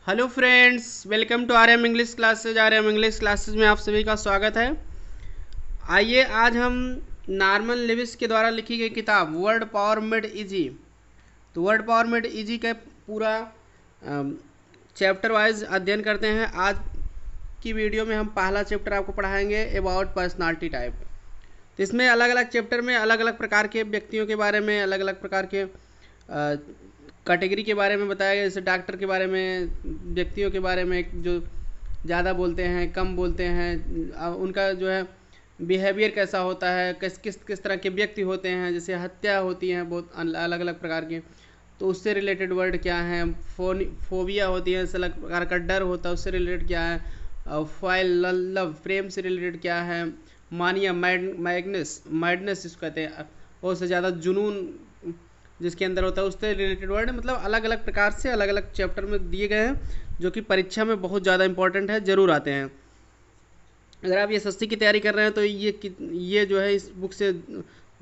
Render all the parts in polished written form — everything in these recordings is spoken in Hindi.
Hello friends, welcome to R M English classes. R M English classes में आप सभी का स्वागत है। आइए आज हम नॉर्मन लेविस के द्वारा लिखी गई किताब वर्ड पावर मेड इजी, तो वर्ड पावर मेड इजी का पूरा चैप्टर वाइज अध्ययन करते हैं। आज की वीडियो में हम पहला चैप्टर आपको पढ़ाएंगे अबाउट पर्सनालिटी टाइप। तो इसमें अलग अलग चैप्टर में अलग अलग प्रकार के व्यक्तियों के बारे में, अलग अलग प्रकार के कैटेगरी के बारे में बताया गया। जैसे डॉक्टर के बारे में, व्यक्तियों के बारे में जो ज़्यादा बोलते हैं, कम बोलते हैं, उनका जो है बिहेवियर कैसा होता है, किस किस किस तरह के व्यक्ति होते हैं। जैसे हत्या होती हैं बहुत अलग अलग प्रकार की, तो उससे रिलेटेड वर्ड क्या है। फोबिया होती है, अलग प्रकार का डर होता है, उससे रिलेटेड क्या है। फाइल लव प्रेम से रिलेटेड क्या है। मानिया मैडनेस जिसको कहते हैं, बहुत से ज़्यादा जुनून जिसके अंदर होता है, उससे रिलेटेड वर्ड। मतलब अलग अलग प्रकार से अलग अलग चैप्टर में दिए गए हैं, जो कि परीक्षा में बहुत ज़्यादा इंपॉर्टेंट है, ज़रूर आते हैं। अगर आप एसएससी की तैयारी कर रहे हैं तो ये जो है इस बुक से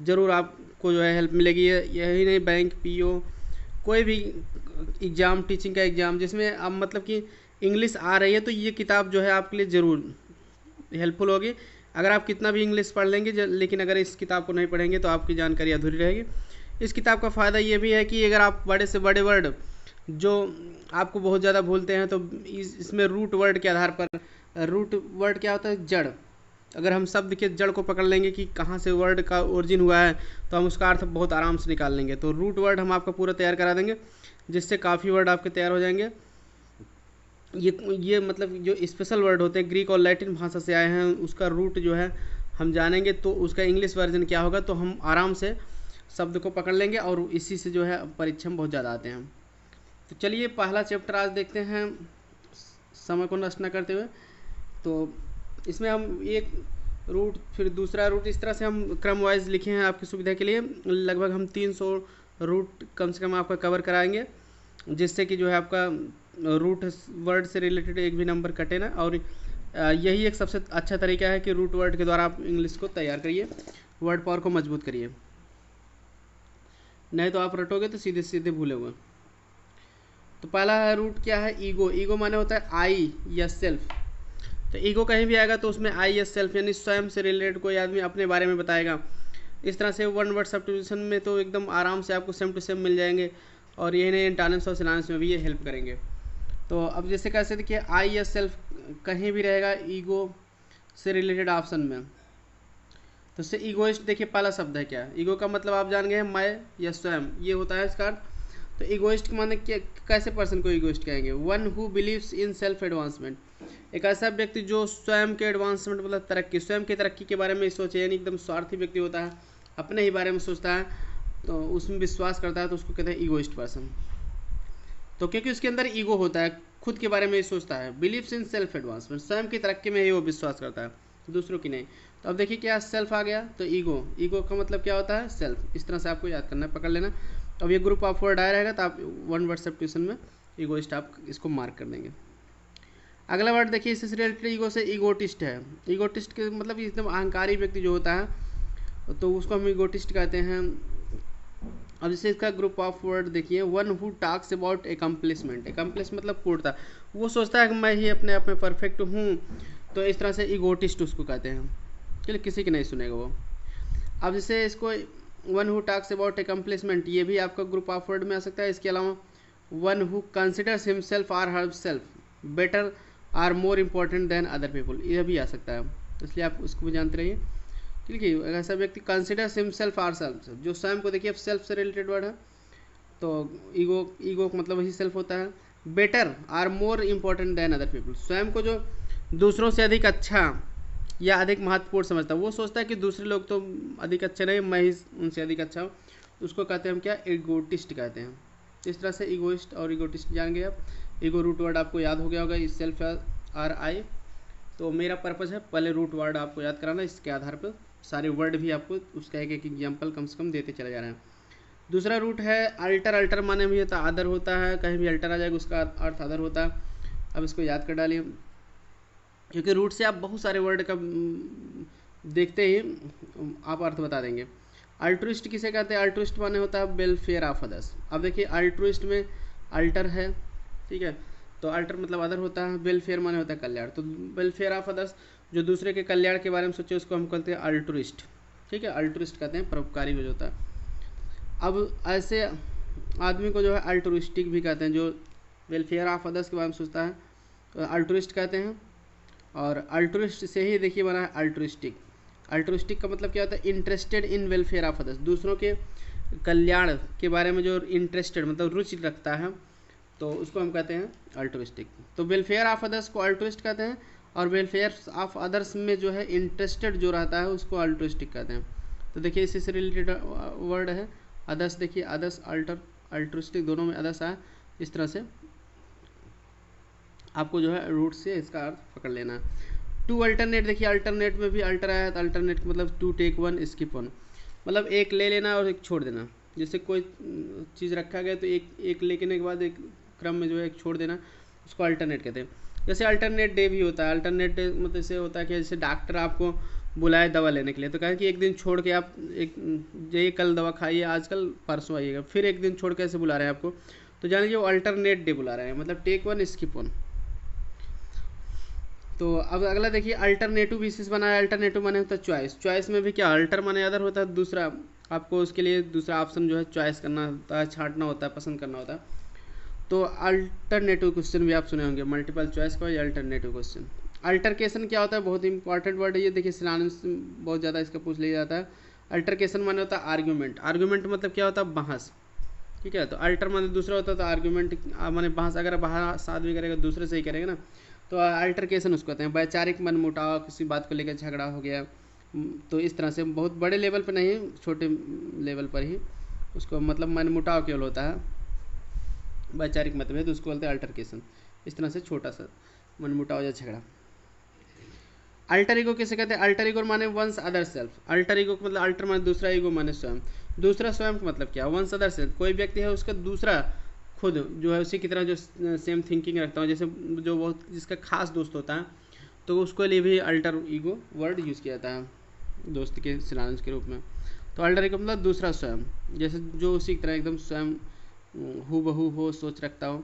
ज़रूर आपको जो है हेल्प मिलेगी। यही नहीं, बैंक, पीओ, कोई भी एग्ज़ाम, टीचिंग का एग्ज़ाम जिसमें अब मतलब कि इंग्लिश आ रही है, तो ये किताब जो है आपके लिए ज़रूर हेल्पफुल होगी। अगर आप कितना भी इंग्लिश पढ़ लेंगे, लेकिन अगर इस किताब को नहीं पढ़ेंगे तो आपकी जानकारी अधूरी रहेगी। इस किताब का फ़ायदा ये भी है कि अगर आप बड़े से बड़े वर्ड जो आपको बहुत ज़्यादा भूलते हैं, तो इसमें रूट वर्ड के आधार पर, रूट वर्ड क्या होता है, जड़। अगर हम शब्द के जड़ को पकड़ लेंगे कि कहाँ से वर्ड का ओरिजिन हुआ है, तो हम उसका अर्थ बहुत आराम से निकाल लेंगे। तो रूट वर्ड हम आपका पूरा तैयार करा देंगे, जिससे काफ़ी वर्ड आपके तैयार हो जाएंगे। ये मतलब जो स्पेशल वर्ड होते हैं, ग्रीक और लैटिन भाषा से आए हैं, उसका रूट जो है हम जानेंगे, तो उसका इंग्लिश वर्जन क्या होगा, तो हम आराम से शब्द को पकड़ लेंगे। और इसी से जो है परीक्षा में बहुत ज़्यादा आते हैं। तो चलिए पहला चैप्टर आज देखते हैं, समय को नष्ट न करते हुए। तो इसमें हम एक रूट, फिर दूसरा रूट, इस तरह से हम क्रम वाइज लिखे हैं आपकी सुविधा के लिए। लगभग हम 300 रूट कम से कम आपका कवर कराएंगे, जिससे कि जो है आपका रूट वर्ड से रिलेटेड एक भी नंबर कटे ना। और यही एक सबसे अच्छा तरीका है कि रूट वर्ड के द्वारा आप इंग्लिश को तैयार करिए, वर्ड पावर को मजबूत करिए। नहीं तो आप रटोगे तो सीधे सीधे भूले हुए। तो पहला है रूट क्या है, ईगो। ईगो माने होता है आई या सेल्फ। तो ईगो कहीं भी आएगा तो उसमें आई या सेल्फ यानी स्वयं से रिलेटेड कोई आदमी अपने बारे में बताएगा। इस तरह से वन वर्ड सब्स्टिट्यूशन में तो एकदम आराम से आपको सेम टू सेम मिल जाएंगे, और यही नहीं एंटोनिम्स और सिनोनिम्स में भी ये हेल्प करेंगे। तो अब जैसे कह सकते कि आई या सेल्फ कहीं भी रहेगा ईगो से रिलेटेड ऑप्शन में। तो इससे ईगोइस्ट, देखिए पहला शब्द है क्या, ईगो का मतलब आप जान गए हैं, मैं या स्वयं, ये होता है इसका अर्थ। तो ईगोइस्ट माने कैसे पर्सन को ईगोइस्ट कहेंगे, one who believes in self advancement. एक ऐसा व्यक्ति जो स्वयं के एडवांसमेंट मतलब तरक्की, स्वयं की तरक्की के बारे में सोचे, यानी एकदम स्वार्थी व्यक्ति होता है, अपने ही बारे में सोचता है, तो उसमें विश्वास करता है, तो उसको कहते हैं ईगोइस्ट पर्सन। तो क्योंकि उसके अंदर ईगो होता है, खुद के बारे में ही सोचता है, बिलीव्स इन सेल्फ एडवांसमेंट, स्वयं की तरक्की में ही वो विश्वास करता है, दूसरों की नहीं। तो अब देखिए क्या सेल्फ आ गया, तो ईगो, ईगो का मतलब क्या होता है, सेल्फ। इस तरह से आपको याद करना है, पकड़ लेना। अब ये ग्रुप ऑफ वर्ड आया रहेगा, तो आप वन वर्ड सब्स्टिट्यूशन में ईगोइस्ट आप इसको मार्क कर देंगे। अगला वर्ड देखिए, इससे रिलेटेड ईगो से ईगोटिस्ट है। ईगोटिस्ट के मतलब एकदम अहंकारी व्यक्ति जो होता है, तो उसको हम ईगोटिस्ट कहते हैं। अब जैसे इसका ग्रुप ऑफ वर्ड देखिए, one who talks about accomplishment. Accomplish मतलब पूर्णता, वो सोचता है कि मैं ही अपने आप में परफेक्ट हूँ, तो इस तरह से ईगोटिस्ट उसको कहते हैं। चलिए किसी की नहीं सुनेगा वो। अब जैसे इसको one who talks about accomplishment, ये भी आपका ग्रुप ऑफ वर्ड में आ सकता है। इसके अलावा one who considers himself or herself better or more important than other people, यह भी आ सकता है, इसलिए आप उसको भी जानते रहिए। ठीक है, ऐसा व्यक्ति कंसिडर्स हिमसेल्फ आर सेल्फ, जो स्वयं को देखिए सेल्फ से रिलेटेड वर्ड है, तो ईगो मतलब वही सेल्फ होता है। Better or more important than other people, स्वयं को जो दूसरों से अधिक अच्छा या अधिक महत्वपूर्ण समझता है, वो सोचता है कि दूसरे लोग तो अधिक अच्छे नहीं, मैं ही उनसे अधिक अच्छा हूँ, उसको कहते हैं हम क्या, ईगोटिस्ट कहते हैं। इस तरह से ईगोइस्ट और ईगोटिस्ट जान गए आप। ईगो रूट वर्ड आपको याद हो गया होगा, इस सेल्फ आर आई। तो मेरा पर्पज़ है पहले रूट वर्ड आपको याद कराना, इसके आधार पर सारे वर्ड भी आपको उसका एक एक एग्जाम्पल कम से कम देते चले जा रहे हैं। दूसरा रूट है अल्टर। अल्टर माने भी होता है अदर होता है, कहीं भी अल्टर आ जाएगा उसका अर्थ अदर होता है। अब इसको याद कर डालिए, क्योंकि रूट से आप बहुत सारे वर्ड का देखते ही आप अर्थ बता देंगे। अल्ट्रुइस्ट किसे कहते हैं, अल्ट्रुइस्ट माने होता है वेलफेयर ऑफ अदर्स। अब देखिए अल्ट्रुइस्ट में अल्टर है, ठीक है, तो अल्टर मतलब अदर होता है, वेलफेयर माने होता है कल्याण। तो वेलफेयर ऑफ अदर्स, जो दूसरे के कल्याण के बारे में सोचे उसको हम कहते हैं अल्ट्रुइस्ट। ठीक है, अल्ट्रुइस्ट कहते हैं, परोपकारी हो जाता है। अब ऐसे आदमी को जो है अल्ट्रुइस्टिक भी कहते हैं, जो वेलफेयर ऑफ अदर्स के बारे में सोचता है अल्ट्रुइस्ट कहते हैं। और अल्ट्रुइस्ट से ही देखिए बना है अल्ट्रुइस्टिक। अल्ट्रुइस्टिक का मतलब क्या होता है, interested in welfare of others, दूसरों के कल्याण के बारे में जो इंटरेस्टेड मतलब रुचि रखता है, तो उसको हम कहते हैं अल्ट्रुइस्टिक। तो वेलफेयर ऑफ अदर्स को अल्ट्रुइस्ट कहते हैं, और वेलफेयर ऑफ अदर्स में जो है इंटरेस्टेड जो रहता है उसको अल्ट्रुइस्टिक कहते हैं। तो देखिए इसी से रिलेटेड वर्ड है अदर्स, देखिए अदर्स अल्ट्रुइस्टिक दोनों में अदर्स आया। इस तरह से आपको जो है रूट से इसका अर्थ पकड़ लेना है। टू अल्टरनेट, देखिए अल्टरनेट में भी अल्टर आया, तो अल्टरनेट मतलब to take one skip one, मतलब एक ले लेना और एक छोड़ देना। जैसे कोई चीज़ रखा गया तो एक लेने के बाद एक क्रम में जो है एक छोड़ देना, उसको अल्टरनेट कहते हैं। जैसे अल्टरनेट डे भी होता है। अल्टरनेट डे मतलब ऐसे होता है कि जैसे डॉक्टर आपको बुलाए दवा लेने के लिए, तो कहें कि एक दिन छोड़ के आप एक ये कल दवा खाइए, आजकल परसों आइएगा, फिर एक दिन छोड़ के ऐसे बुला रहे हैं आपको, तो जान लीजिए वो अल्टरनेट डे बुला रहे हैं, मतलब टेक वन स्किप वन। तो अब अगला देखिए अल्टरनेटिव बेसिस बना है। अल्टरनेटिव माने होता है चॉइस। चॉइस में भी क्या अल्टर माने अदर होता है, दूसरा आपको उसके लिए दूसरा ऑप्शन जो है चॉइस करना होता है, छांटना होता है, पसंद करना होता है। तो अल्टरनेटिव क्वेश्चन भी आप सुने होंगे, मल्टीपल चॉइस का या अल्टरनेटिव क्वेश्चन। अल्टरकेशन क्या होता है, बहुत इंपॉर्टेंट वर्ड है ये, देखिए सिनोनिम्स बहुत ज़्यादा इसका पूछ लिया जाता है। अल्टरकेशन माने होता है आर्ग्यूमेंट। आर्ग्यूमेंट मतलब क्या होता है, बहस। ठीक है, तो अल्टर माने दूसरा होता है, तो आर्ग्यूमेंट माने बहस। अगर बहस आदमी करेगा दूसरे से ही करेगा ना, तो अल्टरकेशन उसको कहते हैं। वैचारिक मनमुटाव, किसी बात को लेकर झगड़ा हो गया, तो इस तरह से बहुत बड़े लेवल पर नहीं, छोटे लेवल पर ही उसको मतलब मनमुटाव केवल होता है, वैचारिक मतभेद, उसको बोलते हैं अल्टरकेशन। इस तरह से छोटा सा मनमुटाव या झगड़ा। अल्टर ईगो किसे कहते हैं, अल्टर ईगो माने one's other self. Alter ego मतलब अल्टर माने दूसरा, ईगो माने स्वयं। दूसरा स्वयं का मतलब क्या, वंस अदर सेल्फ, कोई व्यक्ति है उसका दूसरा खुद जो है उसी की तरह जो सेम थिंकिंग रखता हूँ, जैसे जो बहुत जिसका खास दोस्त होता है, तो उसको लिए भी अल्टर ईगो वर्ड यूज़ किया जाता है दोस्त के सिनोनिम्स के रूप में। तो अल्टर ईगो मतलब दूसरा स्वयं, जैसे जो उसी की तरह एकदम स्वयं हूबहू हो, सोच रखता हो।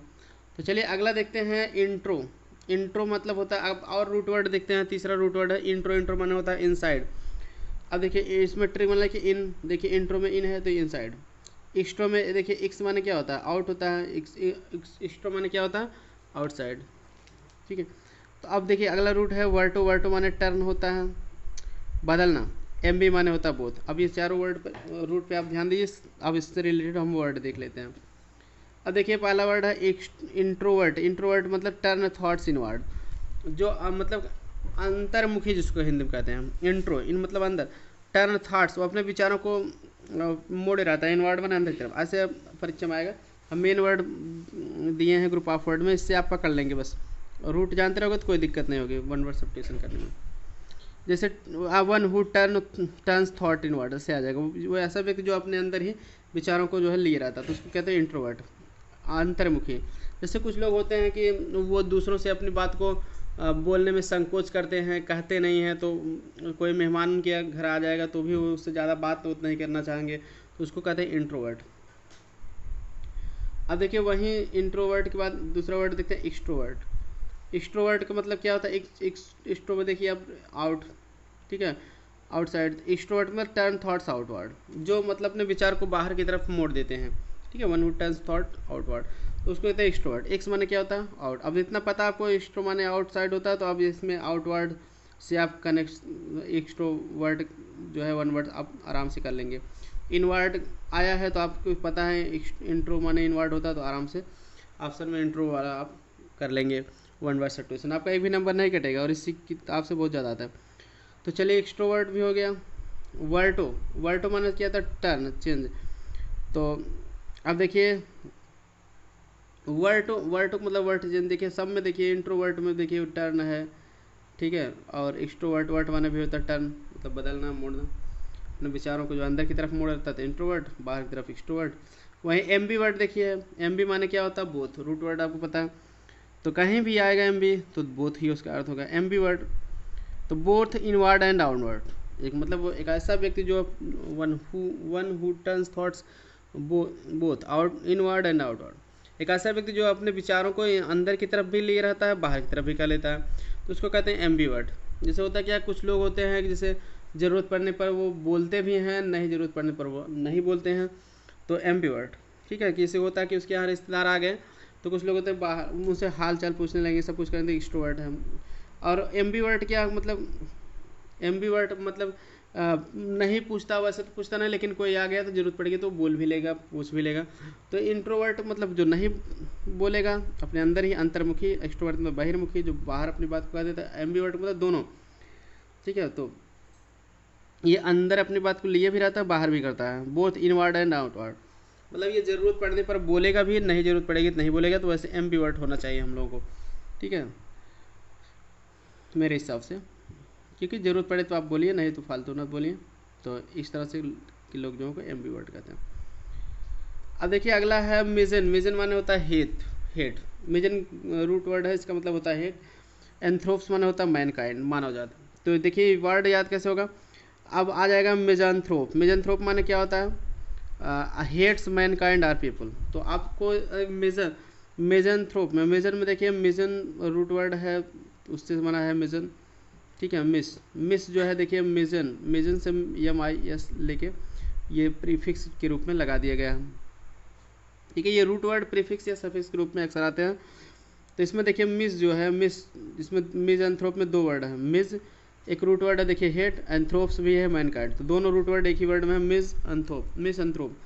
तो चलिए अगला देखते हैं इंट्रो। इंट्रो मतलब होता है, अब और रूट वर्ड देखते हैं, तीसरा रूट वर्ड है इंट्रो। इंट्रो माने होता है इनसाइड। अब देखिए इसमें ट्रिक मतलब कि इन, देखिए इंट्रो में इन है तो इनसाइड। एक्स्ट्रो में देखिए एक्स माने क्या होता है, आउट होता है, एक्स्ट्रो माने क्या होता है, आउटसाइड। ठीक है, तो अब देखिए अगला रूट है वर्टो। वर्टो माने टर्न होता है, बदलना। एम बी माने होता है बोथ। अब ये चारों वर्ड पर रूट पे आप ध्यान दीजिए। अब इससे रिलेटेड हम वर्ड देख लेते हैं। अब देखिए पहला वर्ड है इंट्रोवर्ट। इंट्रोवर्ट मतलब टर्न थॉट्स इनवर्ड, जो मतलब अंतर्मुखी जिसको हिंदी में कहते हैं। इंट्रो इन मतलब अंदर, टर्न थॉट्स वो अपने विचारों को मोड़े रहता है। इनवर्ड माने अंदर की तरफ। ऐसे परीक्षा में आएगा, हम मेन वर्ड दिए हैं ग्रुप ऑफ वर्ड में, इससे आप पकड़ लेंगे बस। रूट जानते रहोगे तो कोई दिक्कत नहीं होगी वन वर्ड सब्स्टिट्यूशन करने में। जैसे one who turns thought inward से आ जाएगा, वो ऐसा व्यक्ति जो अपने अंदर ही विचारों को जो है लिए रहता है, तो उसको कहते हैं इंट्रोवर्ट, अंतर्मुखी। जैसे कुछ लोग होते हैं कि वो दूसरों से अपनी बात को बोलने में संकोच करते हैं, कहते नहीं हैं, तो कोई मेहमान के घर आ जाएगा तो भी वो उससे ज़्यादा बात तो नहीं करना चाहेंगे, तो उसको कहते हैं इंट्रोवर्ट। अब देखिए वहीं इंट्रोवर्ट के बाद दूसरा वर्ड देखते हैं एक्सट्रोवर्ट। एक्सट्रोवर्ट का मतलब क्या होता है, एक्सट्रो में देखिए अब आउट, ठीक है, आउटसाइड। एक्सट्रोवर्ट में टर्न थॉट्स आउटवर्ड, जो मतलब अपने विचार को बाहर की तरफ मोड़ देते हैं। ठीक है, one who turns thought outward, तो उसको कहते हैं एक्सट्रोवर्ट। एक्स माने क्या होता है, आउट। अब इतना पता आपको एक्सट्रो माने आउटसाइड होता है, तो अब इसमें आउटवर्ड से आप कनेक्ट एक्सट्रोवर्ट जो है वन वर्ड आप आराम से कर लेंगे। इनवर्ड आया है तो आपको पता है इंट्रो माने इनवर्ड होता है, तो आराम से ऑप्शन में इंट्रो वाला आप कर लेंगे। वन वर्ड सब्स्टिट्यूशन आपका एक भी नंबर नहीं कटेगा, और इसी किताब से बहुत ज़्यादा आता है। तो चलिए एक्सट्रोवर्ट भी हो गया। वर्टो, वर्टो माने क्या था, टर्न चेंज। तो अब देखिए वर्टो, वर्टो मतलब वर्ट चेंज। देखिए सब में देखिए इंट्रोवर्ट में देखिए टर्न है, ठीक है, और एक्सट्रोवर्ट वर्ट माने भी होता है टर्न, मतलब बदलना, मोड़ना, अपने विचारों को जो अंदर की तरफ मोड़ रहता था इंट्रोवर्ट, बाहर की तरफ एक्सट्रोवर्ट। वहीं एम बी वर्ड देखिए, एम बी माने क्या होता है, बोथ। रूट वर्ड आपको पता है, तो कहीं भी आएगा एम बी तो बोथ ही उसका अर्थ होगा। एम बी वर्ड तो बोथ इनवर्ड एंड आउटवर्ड, एक मतलब वो एक ऐसा व्यक्ति जो one who turns thoughts both out inward and outward. एक ऐसा व्यक्ति जो अपने विचारों को अंदर की तरफ भी लिए रहता है, बाहर की तरफ भी कर लेता है, तो उसको कहते हैं एम्बीवर्ट। जैसे होता क्या, कुछ लोग होते हैं कि जैसे ज़रूरत पड़ने पर वो बोलते भी हैं, नहीं ज़रूरत पड़ने पर वो नहीं बोलते हैं, तो एम्बीवर्ट। ठीक है, किसी होता है कि उसके यहाँ रिश्तेदार आ गए तो कुछ लोग होते हैं बाहर मुझसे हाल चाल पूछने लगे, सब कुछ करेंगे, एक्सट्रोवर्ट है। और एम्बीवर्ट क्या मतलब, एम्बीवर्ट मतलब नहीं पूछता, वैसे तो पूछता नहीं, लेकिन कोई आ गया तो जरूरत पड़ेगी तो बोल भी लेगा, पूछ भी लेगा। तो इंट्रोवर्ट मतलब जो नहीं बोलेगा, अपने अंदर ही अंतर्मुखी, एक्सट्रोवर्ट मतलब बहिर्मुखी, जो बाहर अपनी बात को कह देता है। एम्बीवर्ट मतलब दोनों। ठीक है, तो ये अंदर अपनी बात को लिए भी रहता है, बाहर भी करता है, बोथ इनवर्ड एंड आउटवर्ड। मतलब ये ज़रूरत पड़ने पर बोलेगा भी, नहीं ज़रूरत पड़ेगी तो नहीं बोलेगा। तो वैसे एम्बीवर्ट होना चाहिए हम लोगों को। ठीक है, मेरे हिसाब से, क्योंकि ज़रूरत पड़े तो आप बोलिए, नहीं तो फालतू ना बोलिए। तो इस तरह से के लोग जो को एम्बीवर्ट कहते हैं। अब देखिए अगला है मिजन। मिजन माने होता है हेट, हेट। मिजन रूट वर्ड है, इसका मतलब होता है हेट। एंथ्रोप्स माने होता है मैनकाइंड, मानव जात। तो देखिए वर्ड याद कैसे होगा, अब आ जाएगा मिजनथ्रोप। मिजनथ्रोप माने क्या होता है, हेट्स मैनकाइंड आर पीपल। तो आपको मिजन, मिजनथ्रोप में, मिजन में देखिए मिजन रूट वर्ड है, उससे माना है मिजन। ठीक है, मिस, मिस जो है देखिए मिजन, मिजन से MIS लेके ये प्रीफिक्स के रूप में लगा दिया गया है। ठीक है, ये रूट वर्ड प्रीफिक्स या सफिक्स के रूप में अक्सर आते हैं। तो इसमें देखिए मिस जो है, मिस, इसमें मिजनथ्रोप में दो वर्ड है। मिस एक रूट वर्ड है देखिए हेट, एंथ्रोप्स भी है मैनकाइंड, तो दोनों रूट वर्ड एक ही वर्ड में है, मिस एंथ्रोप, मिस एंथ्रोप।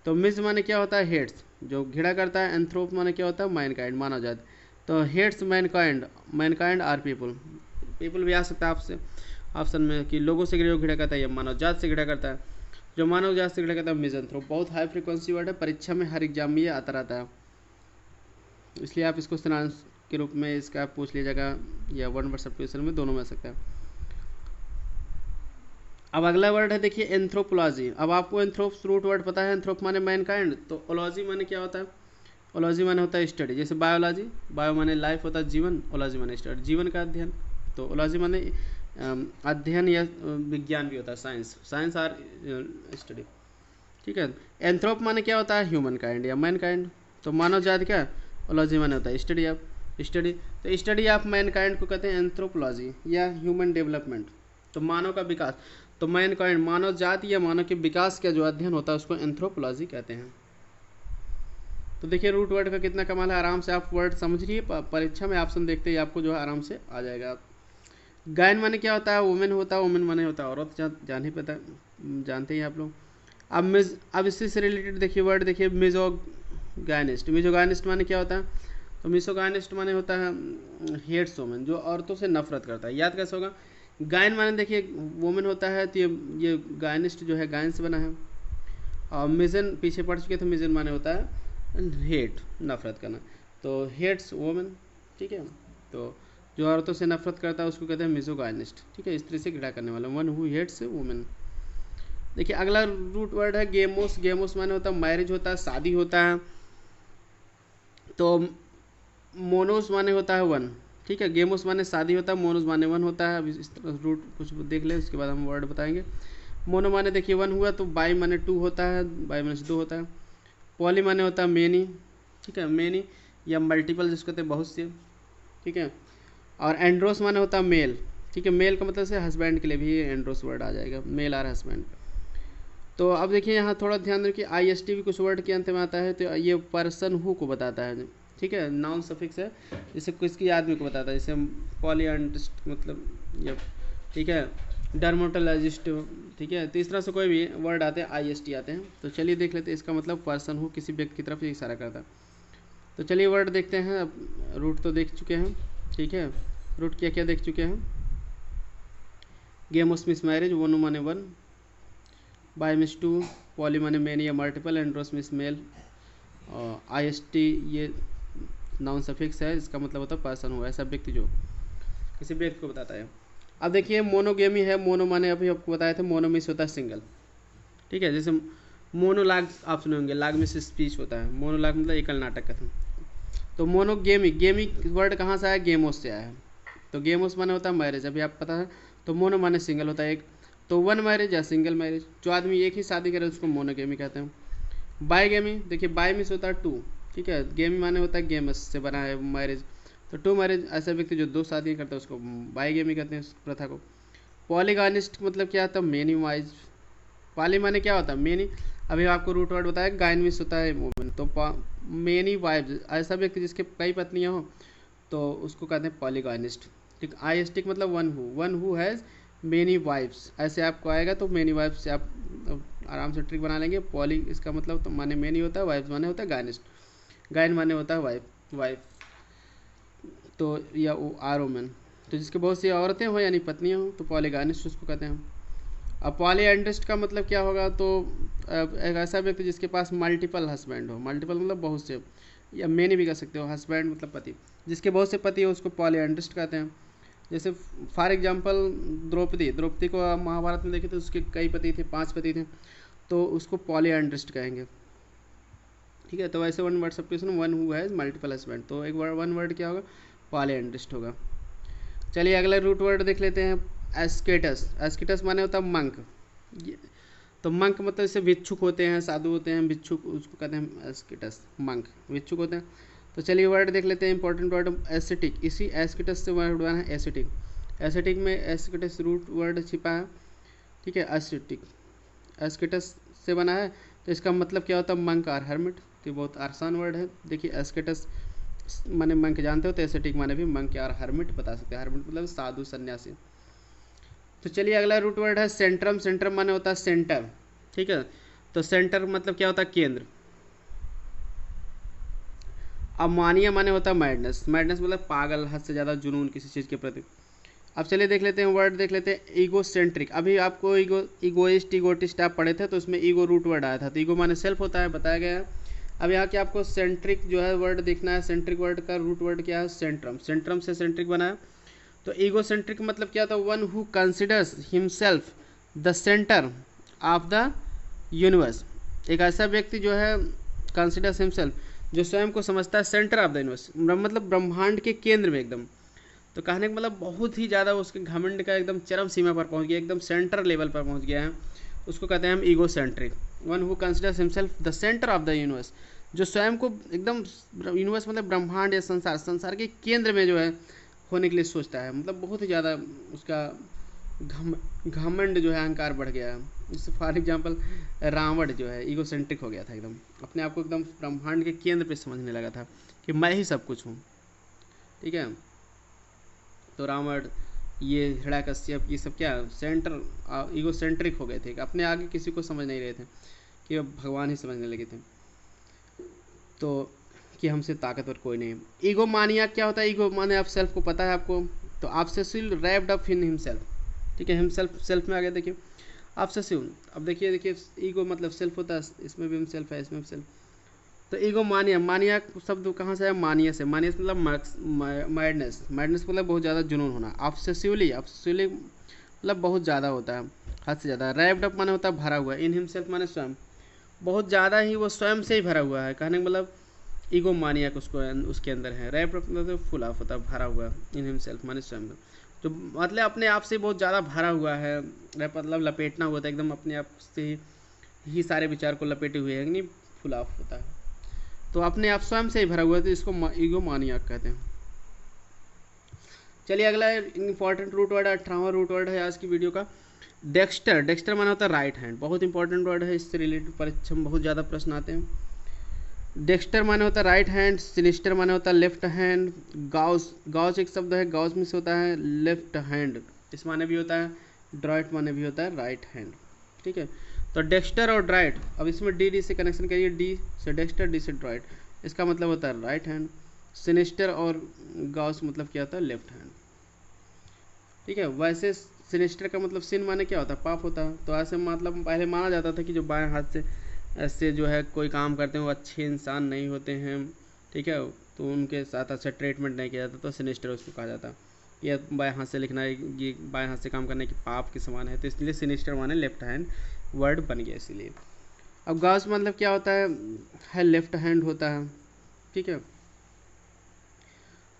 तो मिस माने क्या होता है, हेट्स, जो घिरा करता है। एंथ्रोप माने क्या होता है, मैनकाइंड, मानव जाति। तो hates mankind, mankind are people. People भी आ सकता है आपसे ऑप्शन में, कि लोगों से जो घिरा करता है, या मानव जात से घिरा करता है। जो मानव जात से घिरा करता है मिजनथ्रोप। बहुत हाई फ्रिक्वेंसी वर्ड है, परीक्षा में हर एग्जाम में ये आता रहता है, इसलिए आप इसको स्नांश के रूप में इसका पूछ लीजिएगा, या वन वर्ड सब्सिट्यूशन में, दोनों में आ सकता है। अब अगला वर्ड है देखिए एंथ्रोपोलॉजी। अब आपको एंथ्रोप्स रूट वर्ड पता है, एंथ्रोप माने मैनकाइंड, तो ओलॉजी माने क्या होता है, ओलॉजी माने होता है स्टडी। जैसे बायोलॉजी, बायो माने लाइफ होता है जीवन, ओलॉजी माने स्टडी, जीवन का अध्ययन। तो ओलॉजी माने अध्ययन या विज्ञान भी होता है, साइंस, साइंस आर स्टडी। ठीक है, एंथ्रोप माने क्या होता है, ह्यूमन काइंड या मैन काइंड। तो मानव जाति का, ओलॉजी माने होता है स्टडी ऑफ, स्टडी। तो स्टडी ऑफ मैन काइंड को कहते हैं एंथ्रोपोलॉजी या ह्यूमन डेवलपमेंट। तो मानव का विकास, तो मैन काइंड मानव जाति या मानव के विकास का जो अध्ययन होता है उसको एंथ्रोपोलॉजी कहते हैं। तो देखिए रूट वर्ड का कितना कमाल है, आराम से आप वर्ड समझिए, परीक्षा में ऑप्शन देखते ही आपको जो है आराम से आ जाएगा। गायन माने क्या होता है, वुमेन होता है, वुमेन माने होता है औरत, जान ही पता, जानते ही आप लोग। अब इससे से रिलेटेड देखिए वर्ड देखिए मिजोगायनिस्ट। मिजोगायनिस्ट माने क्या होता है, तो मिसोगायनिस्ट माने होता है हेट्स वुमेन, जो औरतों से नफरत करता है। याद कैसे होगा, गायन माने देखिए वुमेन होता है, तो ये गायनिस्ट जो है गायन से बना है। और मिजन पीछे पढ़ चुके थे, मिजन माने होता है हेट, नफरत करना, तो हेट्स वुमेन। ठीक है, तो जो औरतों से नफरत करता है उसको कहते हैं मिसोगायनिस्ट। ठीक है, स्त्री से घृणा करने वाला, वन हु हेट्स वुमेन। देखिए अगला रूट वर्ड है गेमोस। गेमोस माने होता है मैरिज होता है, शादी होता है। तो मोनोस माने होता है वन। ठीक है, गेमोस माने शादी होता है, मोनोस माने वन होता है। अभी इस तरह रूट कुछ देख ले, उसके बाद हम वर्ड बताएंगे। मोनो माने देखिए वन हुआ, तो बाई माने टू होता है, बाई माने से दो होता है। पॉली माने होता है मेनी। ठीक है, मेनी या मल्टीपल जिसको कहते हैं बहुत से। ठीक है, और एंड्रोस माने होता है मेल। ठीक है, मेल का मतलब से हस्बैंड के लिए भी एंड्रोस वर्ड आ जाएगा, मेल आर हस्बैंड। तो अब देखिए यहाँ थोड़ा ध्यान रखिए, IST भी कुछ वर्ड के अंत में आता है, तो ये पर्सन हु को बताता है। ठीक है, नाउन सफिक्स है, जैसे किसी आदमी को बताता है, जैसे पॉलियंटिस्ट मतलब ये। ठीक है, डर्मोटोलॉजिस्ट। ठीक है, तो इस तरह से कोई भी वर्ड आते हैं IST आते हैं। तो चलिए देख लेते हैं, इसका मतलब पर्सन हु किसी व्यक्ति की तरफ इशारा करता है। तो चलिए वर्ड देखते हैं। अब रूट तो देख चुके हैं। ठीक है, रूट क्या क्या देख चुके हैं, game of means marriage, one माने one, bi means two, poly माने मेनी या मल्टीपल, एंड्रोस मिस मेल, और IST ये नाउन सफिक्स है, इसका मतलब होता है पर्सन हुआ, ऐसा व्यक्ति जो किसी व्यक्ति को बताता है। अब देखिए मोनोगेमी है। मोनो माने अभी आपको बताया था, मोनो मिस होता है सिंगल। ठीक है, जैसे मोनोलाग आप सुने होंगे, लाग में से स्पीच होता है, मोनोलाग मतलब एकल नाटक कथन। तो मोनोगेमी, गेमी वर्ड कहाँ से आया, गेमोस से आया है। तो गेमोस माने होता है मैरिज, अभी आप पता है। तो मोनो माने सिंगल होता है एक, तो वन मैरिज या सिंगल मैरिज, जो आदमी एक ही शादी करे उसको मोनोगेमी कहते हैं। बाईगेमी देखिए, बाई मिस होता है टू, ठीक है। गेमी माने होता है गेमस से बना है मैरिज, तो टू मैरिज ऐसा व्यक्ति जो 2 शादियाँ करता है उसको बाईगेमी कहते हैं, उस प्रथा को। पॉलीगानिस्ट मतलब क्या होता है, मेनी वाइज। पाली माने क्या होता है, मेनी। अभी आपको रूट वर्ड बताया, गायनविस होता है वुमन, तो मेनी वाइव्स ऐसा व्यक्ति जिसके कई पत्नियां हो तो उसको कहते हैं पॉलीगानिस्ट। ठीक, आइस्टिक मतलब one who has many wifes, ऐसे आपको आएगा तो मेनी वाइफ्स से आप आराम से ट्रिक बना लेंगे। पॉली इसका मतलब तो माने मेनी होता है, वाइफ्स माने होता है गायनिस्ट, गायन माने होता है वाइफ तो या आर वुमेन, तो जिसके बहुत सी औरतें हो यानी पत्नियां हो तो पॉलीगानिस्ट उसको कहते हैं। अब पॉलीएंड्रिस्ट का मतलब क्या होगा, तो एक ऐसा व्यक्ति जिसके पास मल्टीपल हस्बैंड हो, मल्टीपल मतलब बहुत से, या मेनी भी कह सकते हो, हस्बैंड मतलब पति, जिसके बहुत से पति हो उसको पॉलीएंड्रिस्ट कहते हैं। जैसे फॉर एग्जांपल द्रौपदी को आप महाभारत में देखें तो उसके कई पति थे, 5 पति थे, तो उसको पॉलीएंड्रिस्ट कहेंगे। ठीक है, तो वैसे one word substitution one who has multiple husband, तो एक वन वर्ड क्या होगा, पॉलीएंड्रिस्ट होगा। चलिए अगला रूट वर्ड देख लेते हैं, एस्केटस। एस्केटस माने होता है मंक, तो मंक मतलब जैसे भिक्षुक होते हैं, साधु होते हैं, भिक्षुक उसको कहते हैं एस्केटस, मंक भिक्षुक होते हैं। तो चलिए वर्ड देख लेते हैं, इंपॉर्टेंट वर्ड एसिटिक, इसी एस्केटस से वर्ड बना है एसिटिक। एसिटिक में एस्केटस रूट वर्ड छिपा है। ठीक है, एसिटिक एस्केटस से बना है, तो इसका मतलब क्या होता है, मंक और हर्मिट। तो बहुत आसान वर्ड है। देखिए एस्केटस माने मंक जानते हो, तो एसेटिक माने भी मंक और हर्मिट बता सकते हैं। हर्मिट मतलब साधु सन्यासी। तो चलिए अगला रूट वर्ड है सेंट्रम। सेंट्रम माने होता है सेंटर। ठीक है, तो सेंटर मतलब क्या होता है, केंद्र। अब मानिया माने होता है मैडनेस। मैडनेस मतलब पागल, हद से ज़्यादा जुनून किसी चीज़ के प्रति। अब चलिए देख लेते हैं वर्ड, देख लेते हैं ईगोसेंट्रिक। अभी आपको इगोटिस्ट आप पढ़े थे तो उसमें ईगो रूट वर्ड आया था, तो ईगो माने सेल्फ होता है, बताया गया है। अब यहाँ के आपको सेंट्रिक जो है वर्ड देखना है, सेंट्रिक वर्ड का रूट वर्ड क्या है, सेंट्रम। सेंट्रम से सेंट्रिक बना है, तो ईगोसेंट्रिक मतलब क्या होता है, one who considers himself the centre of the universe. एक ऐसा व्यक्ति जो है कंसिडर्स हिमसेल्फ, जो स्वयं को समझता है सेंटर ऑफ द यूनिवर्स, मतलब ब्रह्मांड के केंद्र में एकदम। तो कहने का मतलब बहुत ही ज़्यादा उसके घमंड का एकदम चरम सीमा पर पहुंच गया, एकदम सेंटर लेवल पर पहुंच गया है, उसको कहते हैं हम egocentric. One who considers himself the centre of the universe, जो स्वयं को एकदम, यूनिवर्स मतलब ब्रह्मांड या संसार के केंद्र में जो है होने के लिए सोचता है, मतलब बहुत ही ज़्यादा उसका घमंड जो है, अहंकार बढ़ गया है। जैसे फॉर एग्जांपल रावण जो है ईगोसेंट्रिक हो गया था, एकदम अपने आप को एकदम ब्रह्मांड के केंद्र पे समझने लगा था कि मैं ही सब कुछ हूँ। ठीक है, तो रावण, ये हिरण्यकश्यप, ये सब क्या सेंटर ईगोसेंट्रिक हो गए थे, अपने आगे किसी को समझ नहीं रहे थे, कि अब भगवान ही समझने लगे थे, तो कि हमसे ताकतवर कोई नहीं। ईगो मानिया क्या होता है, ईगो माने आप सेल्फ को पता है आपको, तो obsessive wrapped up in himself. ठीक है, हिमसेल्फ सेल्फ में आ गया। देखिए ऑब्सेसिव, अब देखिए ईगो मतलब सेल्फ होता है, इसमें भी हिमसेल्फ है, इसमें भी सेल्फ। तो ईगो मानिया, मानिया शब्द कहाँ से है, मानिया से। मानिया मतलब मैडनेस, मैडनेस मतलब बहुत ज़्यादा जुनून होना। ऑब्सेसिवली मतलब बहुत ज़्यादा होता है, हद से ज़्यादा। रैप्ड अप माने होता है भरा हुआ, इन हिमसेल्फ माने स्वयं, बहुत ज़्यादा ही वो स्वयं से ही भरा हुआ है, कहने का मतलब ईगो मानिया उसको उसके अंदर है। रैप्ड अप मतलब फुल ऑफ होता है, भरा हुआ, इन हिमसेल्फ माने स्वयं, जो मतलब अपने आप से बहुत ज़्यादा भरा हुआ है। रैप मतलब लपेटना हुआ था, एकदम अपने आप से ही सारे विचार को लपेटे हुए है, नहीं फुल ऑफ होता है, तो अपने आप स्वयं से ही भरा हुआ है, तो इसको ईगो मानियाक कहते हैं। चलिए अगला इंपॉर्टेंट रूट वर्ड, 18वां रूट वर्ड है आज की वीडियो का, डेक्स्टर। डेक्स्टर माना होता है राइट हैंड, बहुत इंपॉर्टेंट वर्ड है, इससे रिलेटेड परीक्षा में बहुत ज़्यादा प्रश्न आते हैं। डेक्स्टर माने होता है राइट हैंड, सिनिस्टर माने होता है लेफ्ट हैंड। गाउस एक शब्द है, गाउस में से होता है लेफ्ट हैंड, इस माने भी होता है, ड्राइट माने भी होता है राइट हैंड। ठीक है, तो डेक्स्टर और ड्राइट, अब इसमें डी से कनेक्शन करिए, डी से डेक्स्टर, डी से ड्राइट, इसका मतलब होता है राइट हैंड। सिनिस्टर और गाउस मतलब क्या होता है, लेफ्ट हैंड। ठीक है, वैसे सिनिस्टर का मतलब सिन माने क्या होता है, पाप होता है, तो ऐसे मतलब पहले माना जाता था कि जो बाएं हाथ से ऐसे जो है कोई काम करते हैं वो अच्छे इंसान नहीं होते हैं। ठीक है, तो उनके साथ अच्छा ट्रीटमेंट नहीं किया जाता, तो सिनिस्टर उसको कहा जाता। या बाएं हाथ से लिखना, ये बाएं हाथ से काम करने के पाप के समान है, तो इसलिए सिनिस्टर माने लेफ्ट हैंड वर्ड बन गया इसीलिए। अब गाउस मतलब क्या होता है लेफ्ट हैंड होता है। ठीक है,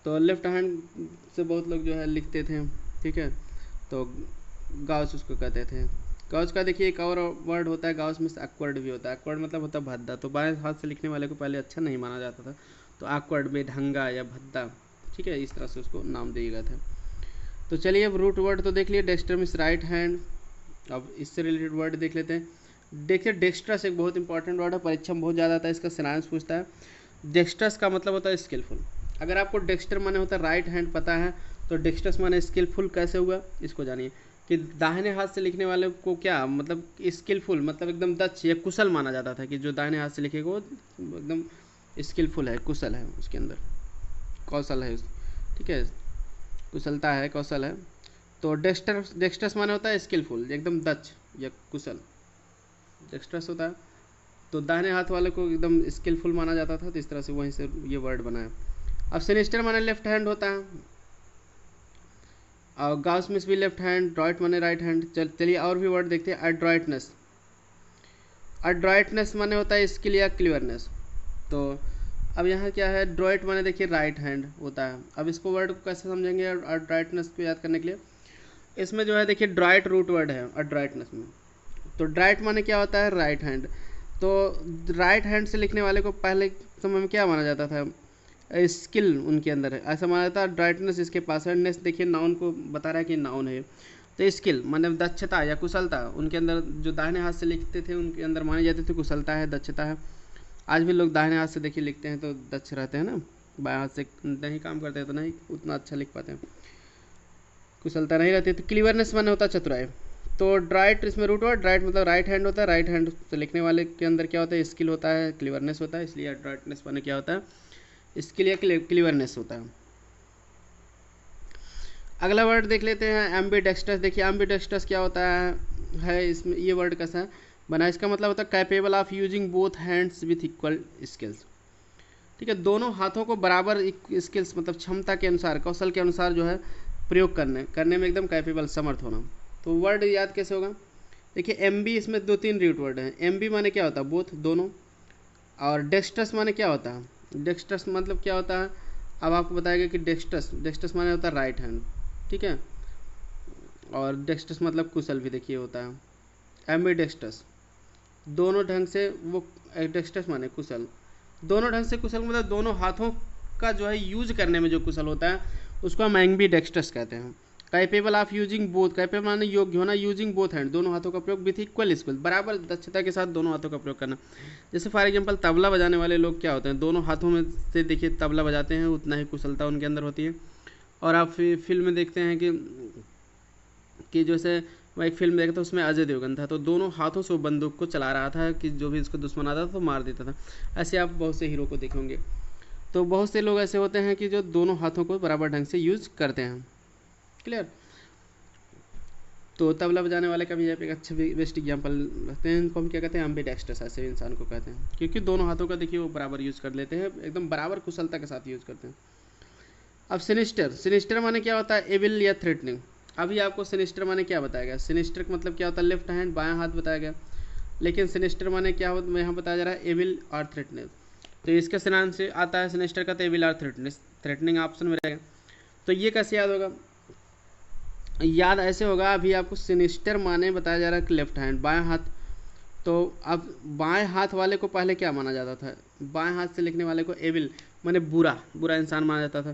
तो लेफ्ट हैंड से बहुत लोग जो है लिखते थे। ठीक है, तो गाउस उसको कहते थे। गाउस का देखिए एक और वर्ड होता है, गाउस मिस एक्वर्ड भी होता है। एक्वर्ड मतलब होता है भद्दा, तो बाएं हाथ से लिखने वाले को पहले अच्छा नहीं माना जाता था, तो एक्वर्ड, बेढंगा या भद्दा, ठीक है, इस तरह से उसको नाम दिए गए थे। तो चलिए अब रूट वर्ड तो देख लिए, डेक्स्टर मिस राइट हैंड। अब इससे रिलेटेड वर्ड देख लेते हैं। देखिए डेक्स्ट्रस एक बहुत इंपॉर्टेंट वर्ड है, परीक्षा में बहुत ज़्यादा आता है, इसका सिनोनिम्स पूछता है। डेक्स्ट्रस का मतलब होता है स्किलफुल। अगर आपको डेक्स्टर माने होता है राइट हैंड पता है, तो डेक्स्ट्रस माने स्किलफुल कैसे हुआ इसको जानिए, कि दाहिने हाथ से लिखने वाले को क्या मतलब स्किलफुल, मतलब एकदम दक्ष या कुशल माना जाता था, कि जो दाहिने हाथ से लिखेगा वो एकदम स्किलफुल है, कुशल है, उसके अंदर कौशल है, ठीक है, कुशलता है, कौशल है। तो डेक्स्ट्रस माने होता है स्किलफुल, एकदम दक्ष या कुशल, डेक्स्ट्रस होता है। तो दाहिने हाथ वाले को एकदम स्किलफुल माना जाता था, तो इस तरह से वहीं से ये वर्ड बना है। अब सिनिस्टर माने लेफ्ट हैंड होता है, और गाउस मिस भी लेफ्ट हैंड, ड्रॉइट माने राइट हैंड। चलिए और भी वर्ड देखते हैं। एड्रॉइटनेस, एड्रॉइटनेस माने होता है स्किल या क्लियरनेस। तो अब यहाँ क्या है, ड्रॉइट माने देखिए राइट हैंड होता है। अब इसको वर्ड को कैसे समझेंगे एड्रॉइटनेस को याद करने के लिए, इसमें जो है देखिए ड्रॉइट रूट वर्ड है एड्रॉइटनेस में। तो ड्रॉइट माने क्या होता है राइट हैंड। तो राइट हैंड से लिखने वाले को पहले समय में क्या माना जाता था, स्किल उनके अंदर है, ऐसा माना जाता है। ड्राइटनेस इसके पास है, नेस देखिए नाउन को बता रहा है कि नाउन है। तो स्किल माने दक्षता या कुशलता, उनके अंदर जो दाहिने हाथ से लिखते थे उनके अंदर मानी जाती थी कुशलता है, दक्षता है। आज भी लोग दाहिने हाथ से देखिए लिखते हैं तो दक्ष रहते हैं ना, बाएं हाथ से नहीं काम करते हैं तो नहीं उतना अच्छा लिख पाते हैं, कुशलता नहीं रहती। तो क्लीवरनेस माने होता है चतुराई। तो ड्राइट इसमें रूट वर्ड, ड्राइट मतलब राइट हैंड होता है, राइट हैंड से लिखने वाले के अंदर क्या होता है स्किल होता है, क्लीवरनेस होता है, इसलिए ड्राइटनेस माने क्या होता है स्किल या क्लीवरनेस होता है। अगला वर्ड देख लेते हैं एम्बीडेक्स्ट्रस। देखिए एम्बीडेक्स्ट्रस क्या होता है इसमें ये वर्ड कैसा बना, इसका मतलब होता है capable of using both hands with equal skills. ठीक है, दोनों हाथों को बराबर स्किल्स मतलब क्षमता के अनुसार, कौशल के अनुसार जो है प्रयोग करने में एकदम कैपेबल, समर्थ होना। तो वर्ड याद कैसे होगा, देखिए एम बी, इसमें 2-3 रूट वर्ड हैं। एम बी माने क्या होता है बोथ, दोनों। और डेक्स्ट्रस माने क्या होता है, डेक्स्ट्रस मतलब क्या होता है, अब आपको बताएगा कि डेक्स्ट्रस माने होता है राइट हैंड, ठीक है। और डेक्स्ट्रस मतलब कुशल भी देखिए होता है। एम्बीडेक्स्ट्रस दोनों ढंग से, वो डेक्स्ट्रस माने कुशल, दोनों ढंग से कुशल मतलब दोनों हाथों का जो है यूज करने में जो कुशल होता है उसको हम एम्बीडेक्स्ट्रस कहते हैं। Capable of using both, capable माने योग्य होना, यूजिंग बोथ हैंड दोनों हाथों का प्रयोग, विथ इक्वल स्किल बराबर दक्षता के साथ दोनों हाथों का प्रयोग करना। जैसे फॉर एग्जांपल तबला बजाने वाले लोग क्या होते हैं, दोनों हाथों में से देखिए तबला बजाते हैं, उतना ही कुशलता उनके अंदर होती है। और आप फिल्म में देखते हैं कि जैसे मैं एक फिल्म देखा था उसमें अजय देवगन था, तो दोनों हाथों से वो बंदूक को चला रहा था कि जो भी इसको दुश्मन आता था तो मार देता था। ऐसे आप बहुत से हीरो को देखेंगे। तो बहुत से लोग ऐसे होते हैं कि जो दोनों हाथों को बराबर ढंग से यूज करते हैं। क्लियर। तो तबला बजाने वाले का भी एक अच्छा बेस्ट एग्जाम्पल रखते हैं, इनको हम क्या कहते हैं एम्बीडेक्स्ट्रस, ऐसे इंसान को कहते हैं, क्योंकि दोनों हाथों का देखिए वो बराबर यूज़ कर लेते हैं, एकदम बराबर कुशलता के साथ यूज़ करते हैं। अब सिनिस्टर माने क्या होता है एविल या थ्रेटनिंग। अभी आपको सिनिस्टर माने क्या बताया गया, सिनिस्टर का मतलब क्या होता है लेफ्ट हैंड, बायां हाथ बताया गया, लेकिन सिनिस्टर माने क्या होता है यहाँ बताया जा रहा है एविल और थ्रेटनिंग। तो इसका सिनान से आता है सिनिस्टर का, तो एविल और थ्रेटनिंग ऑप्शन में रहेगा। तो ये कैसे याद होगा, याद ऐसे होगा, अभी आपको सिनिस्टर माने बताया जा रहा है कि लेफ्ट हैंड बाएं हाथ, तो अब बाएं हाथ वाले को पहले क्या माना जाता था, बाएं हाथ से लिखने वाले को एविल माने बुरा इंसान माना जाता था।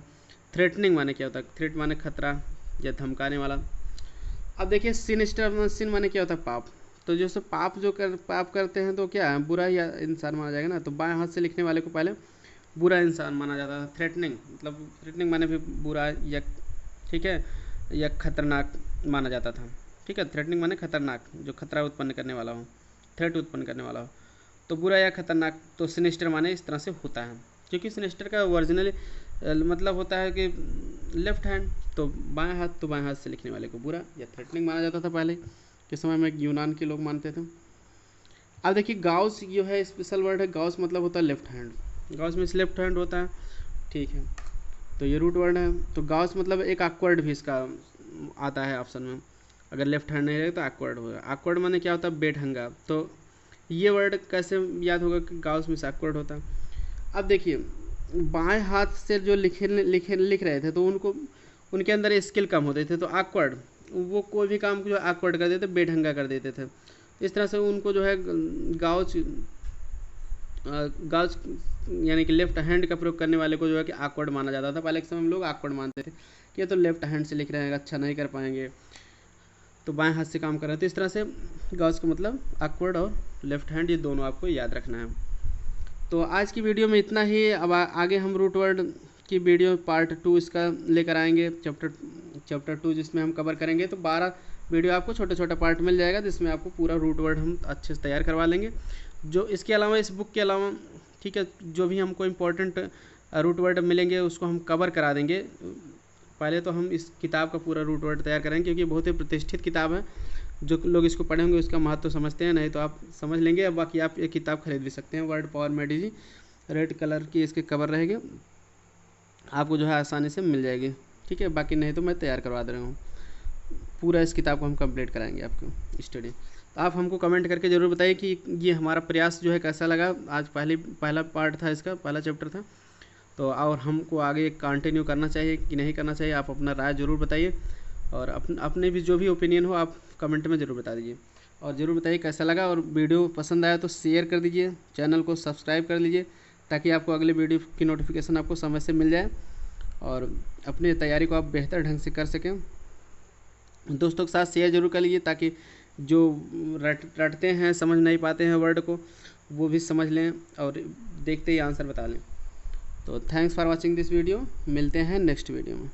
थ्रेटनिंग माने क्या होता है, थ्रेट माने खतरा या धमकाने वाला। अब देखिए सिनिस्टर सिन माने क्या होता है पाप, तो जैसे पाप करते हैं तो क्या है बुरा ही इंसान माना जाएगा ना, तो बाएं हाथ से लिखने वाले को पहले बुरा इंसान माना जाता था। थ्रेटनिंग मतलब थ्रेटनिंग माने भी बुरा या ठीक है या खतरनाक माना जाता था। ठीक है, थ्रेटनिंग माने खतरनाक, जो खतरा उत्पन्न करने वाला हो, थ्रेट उत्पन्न करने वाला हो, तो बुरा या खतरनाक। तो सिनिस्टर माने इस तरह से होता है, क्योंकि सिनिस्टर का ओरिजिनली मतलब होता है कि लेफ्ट हैंड, तो बाएं हाथ, तो बाएं हाथ से लिखने वाले को बुरा या थ्रेटनिंग माना जाता था पहले के समय में, यूनान के लोग मानते थे। अब देखिए गाउस जो है स्पेशल वर्ड है, गाउस मतलब होता है लेफ्ट हैंड, गाउस में लेफ्ट हैंड होता है, ठीक है। तो ये रूट वर्ड है। तो गाउस मतलब एक ऑकवर्ड भी इसका आता है ऑप्शन में, अगर लेफ्ट हैंड नहीं रहे तो ऑकवर्ड होगा। ऑकवर्ड माने क्या होता है बेढंगा, तो ये वर्ड कैसे याद होगा कि गाउस में ऑकवर्ड होता है। अब देखिए बाएं हाथ से जो लिख रहे थे तो उनके अंदर स्किल कम होते थे, तो ऑकवर्ड वो कोई भी काम को जो awkward कर देते, बेढंगा कर देते थे। इस तरह से उनको जो है गाउच गाउच यानी कि लेफ्ट हैंड का प्रयोग करने वाले को जो है कि awkward माना जाता था। पहले के समय में लोग awkward मानते थे कि ये तो लेफ्ट हैंड से लिख रहे हैं, अच्छा नहीं कर पाएंगे, तो बाएं हाथ से काम कर रहे हैं। तो इस तरह से गाउच का मतलब awkward और लेफ्ट हैंड, ये दोनों आपको याद रखना है। तो आज की वीडियो में इतना ही। अब आगे हम रूट वर्ड की वीडियो पार्ट 2 इसका लेकर आएंगे, चैप्टर 2 जिसमें हम कवर करेंगे। तो 12 वीडियो आपको छोटे छोटे पार्ट मिल जाएगा, जिसमें आपको पूरा रूट वर्ड हम अच्छे से तैयार करवा लेंगे। जो इसके अलावा, इस बुक के अलावा, ठीक है, जो भी हमको इम्पोर्टेंट रूट वर्ड मिलेंगे उसको हम कवर करा देंगे। पहले तो हम इस किताब का पूरा रूट वर्ड तैयार करेंगे, क्योंकि बहुत ही प्रतिष्ठित किताब है। जो लोग इसको पढ़ेंगे उसका महत्व तो समझते हैं, नहीं तो आप समझ लेंगे। अब बाकी आप ये किताब खरीद भी सकते हैं, वर्ड पावर मेडी जी, रेड कलर की इसके कवर रहेगी, आपको जो है आसानी से मिल जाएगी। ठीक है, बाकी नहीं तो मैं तैयार करवा दे रहा हूँ, पूरा इस किताब को हम कंप्लीट कराएंगे आपको स्टडी। तो आप हमको कमेंट करके ज़रूर बताइए कि ये हमारा प्रयास जो है कैसा लगा। आज पहला पार्ट था इसका, पहला चैप्टर था, तो और हमको आगे कंटिन्यू करना चाहिए कि नहीं करना चाहिए, आप अपना राय ज़रूर बताइए। और अपने भी जो भी ओपिनियन हो आप कमेंट में ज़रूर बता दीजिए, और ज़रूर बताइए कैसा लगा। और वीडियो पसंद आया तो शेयर कर दीजिए, चैनल को सब्सक्राइब कर लीजिए, ताकि आपको अगले वीडियो की नोटिफिकेशन आपको समय से मिल जाए और अपनी तैयारी को आप बेहतर ढंग से कर सकें। दोस्तों के साथ शेयर जरूर कर लीजिए, ताकि जो रटते हैं, समझ नहीं पाते हैं वर्ड को, वो भी समझ लें और देखते ही आंसर बता लें। तो thanks for watching this video, मिलते हैं नेक्स्ट वीडियो में।